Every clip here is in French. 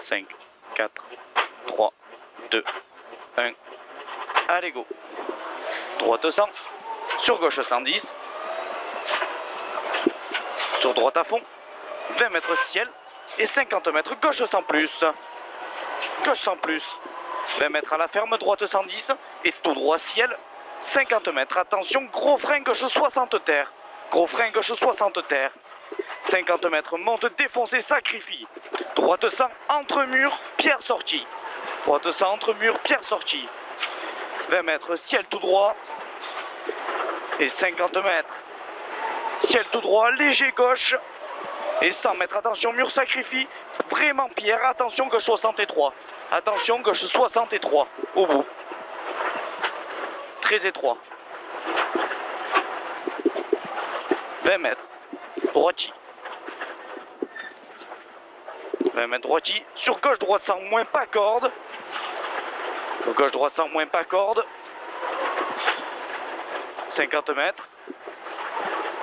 5, 4, 3, 2, 1. Allez, go. Droite 100. Sur gauche 110. Sur droite à fond. 20 mètres ciel. Et 50 mètres gauche 100 plus. Gauche 100 plus. 20 mètres à la ferme, droite 110. Et tout droit ciel. 50 mètres. Attention, gros frein gauche 60 terre. Gros frein gauche 60 terre. 50 mètres, monte, défoncé, sacrifie. Droite 100, entre mur, pierre sortie. Droite 100, entre mur, pierre sortie. 20 mètres, ciel tout droit. Et 50 mètres. Ciel tout droit, léger gauche. Et 100 mètres, attention, mur, sacrifie. Vraiment pierre, attention, gauche 63. Attention, gauche 63. Au bout. Très étroit. 20 mètres. Droiti. 20 mètres droiti. Sur gauche droite 100 moins pas corde. Sur gauche droite 100 moins pas corde. 50 mètres.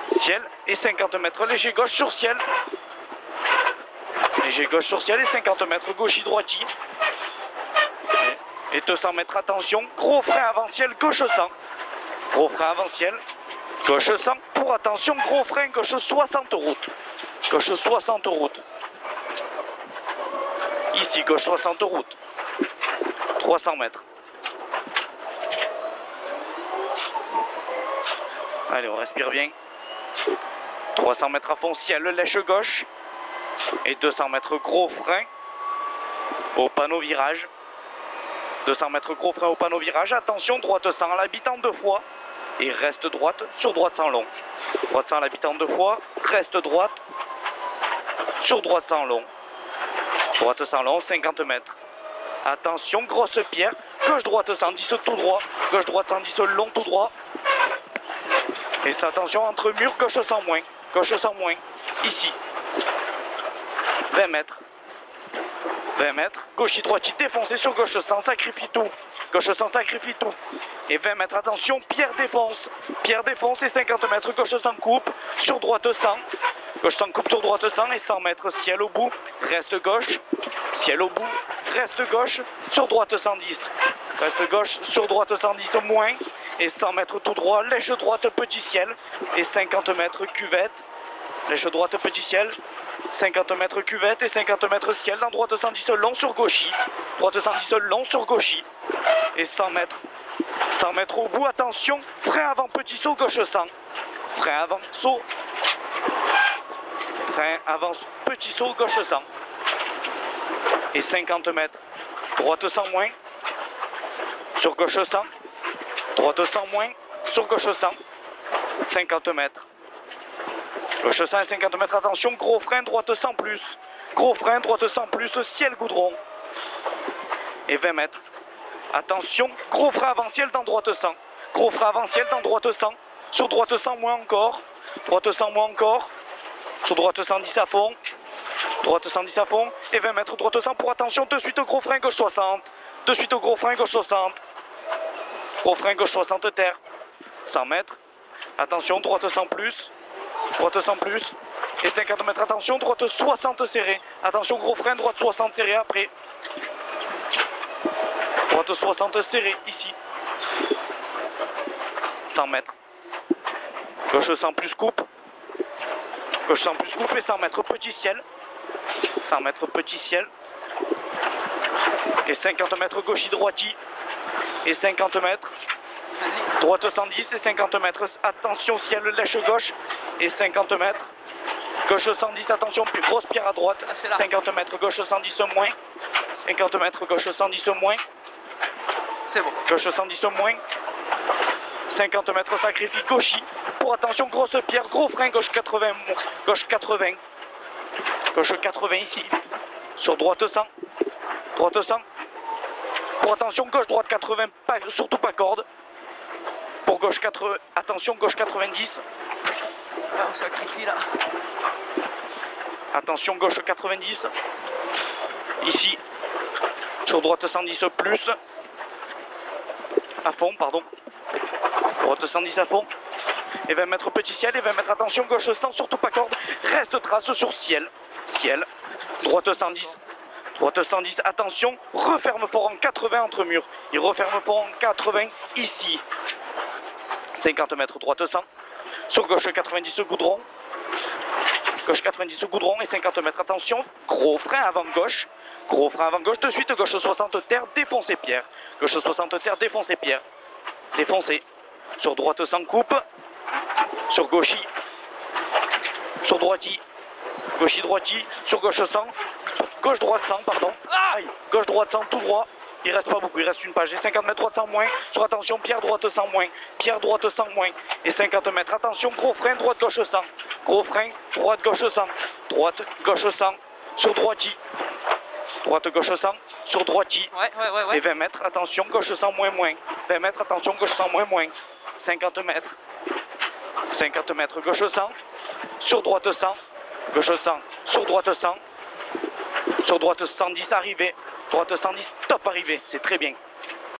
Ciel et 50 mètres. Léger gauche sur ciel. Léger gauche sur ciel et 50 mètres. Gauchi droiti. Et 200 mètres. Attention. Gros frein avant ciel. Gauche 100. Gros frein avant ciel. Gauche 100 pour attention, gros frein, gauche 60 route. Gauche 60 route. Ici, gauche 60 route. 300 mètres. Allez, on respire bien. 300 mètres à fond, ciel, lèche gauche. Et 200 mètres gros frein au panneau virage. 200 mètres gros frein au panneau virage. Attention, droite 100 à l'habitant 2 fois. Et reste droite, sur droite sans long. Droite sans l'habitant 2 fois, reste droite, sur droite sans long. Droite sans long, 50 mètres. Attention, grosse pierre, gauche droite 110 tout droit, gauche droite 110 long tout droit. Et ça, attention, entre murs, gauche 100 moins, gauche 100 moins, ici. 20 mètres. 20 mètres, gauche droite défoncé sur gauche 100, sacrifie tout. Gauche 100 sacrifie tout. Et 20 mètres, attention, pierre défonce. Pierre défonce et 50 mètres, gauche 100 coupe, sur droite 100. Gauche 100 coupe sur droite 100 et 100 mètres, ciel au bout, reste gauche. Ciel au bout, reste gauche, sur droite 110. Reste gauche, sur droite 110 moins. Et 100 mètres tout droit, lèche droite, petit ciel. Et 50 mètres cuvette. Lèche droite, petit ciel. 50 mètres cuvette et 50 mètres ciel dans droite 110 long sur gauchi. Droite 110 long sur gauchi. Et 100 mètres. 100 mètres au bout, attention, frein avant petit saut, gauche 100. Frein avant saut. Frein avant petit saut, gauche 100. Et 50 mètres. Droite 100 moins. Sur gauche 100. Droite 100 moins. Sur gauche 100. 50 mètres. Gauche 100 et 50 mètres, attention, gros frein, droite 100 plus. Gros frein, droite 100 plus, ciel goudron. Et 20 mètres. Attention, gros frein avant ciel dans droite 100. Gros frein avant ciel dans droite 100. Sur droite 100 moins encore. Droite 100 moins encore. Sur droite 110 à fond. Droite 110 à fond. Et 20 mètres, droite 100 pour attention, de suite au gros frein, gauche 60. De suite au gros frein, gauche 60. Gros frein, gauche 60 terre. 100 mètres. Attention, droite 100 plus. Droite 100 plus. Et 50 mètres, attention, droite 60 serré. Attention, gros frein, droite 60 serré après. Droite 60 serré, ici. 100 mètres. Gauche 100 plus coupe. Gauche 100 plus coupe et 100 mètres, petit ciel. 100 mètres, petit ciel. Et 50 mètres, gauche droiti. Et 50 mètres. Droite 110 et 50 mètres. Attention, ciel, lèche gauche. Et 50 mètres. Gauche 110, attention, grosse pierre à droite. 50 mètres, gauche 110 moins. 50 mètres, gauche 110 moins. C'est bon. Gauche 110 moins. 50 mètres, sacrifie, gauchi. Pour attention, grosse pierre, gros frein, gauche 80. Gauche 80. Gauche 80 ici. Sur droite 100. Droite 100. Pour attention, gauche, droite 80. Pas, surtout pas corde. Pour gauche 80. Attention, gauche 90. Là, on sacrifie là. Attention, gauche 90. Ici. Sur droite 110 plus. À fond, pardon. Droite 110 à fond. Et 20 mètres petit ciel. Et 20 mètres, attention, gauche 100, surtout pas corde. Reste trace sur ciel. Ciel. Droite 110. Droite 110, attention, referme fort en 80 entre murs. Il referme fort en 80 ici. 50 mètres, droite 100. Sur gauche 90 goudron. Gauche 90 goudron et 50 mètres, attention, gros frein avant gauche. Gros frein avant gauche, de suite gauche 60 terre, défoncez Pierre. Gauche 60 terre, défoncez Pierre. Défoncez. Sur droite 100 coupe. Sur gauchis. Sur droiti. Gauchis, droiti. Sur gauche 100. Gauche droite 100, pardon. Aïe. Gauche droite 100, tout droit. Il reste pas beaucoup, il reste une page. Et 50 mètres, droite 100 moins. Sur attention, Pierre droite 100 moins. Pierre droite 100 moins. Et 50 mètres, attention, gros frein, droite gauche 100. Gros frein, droite gauche 100. Droite gauche 100. Sur droiti. Droite gauche 100. Sur droiti. Ouais. Et 20 mètres, attention, gauche 100 moins moins. 20 mètres, attention, gauche 100 moins moins. 50 mètres. 50 mètres, gauche 100. Sur droite 100. Gauche 100. Sur droite 100. Sur droite 110 arrivé. Droite 110, top arrivé. C'est très bien.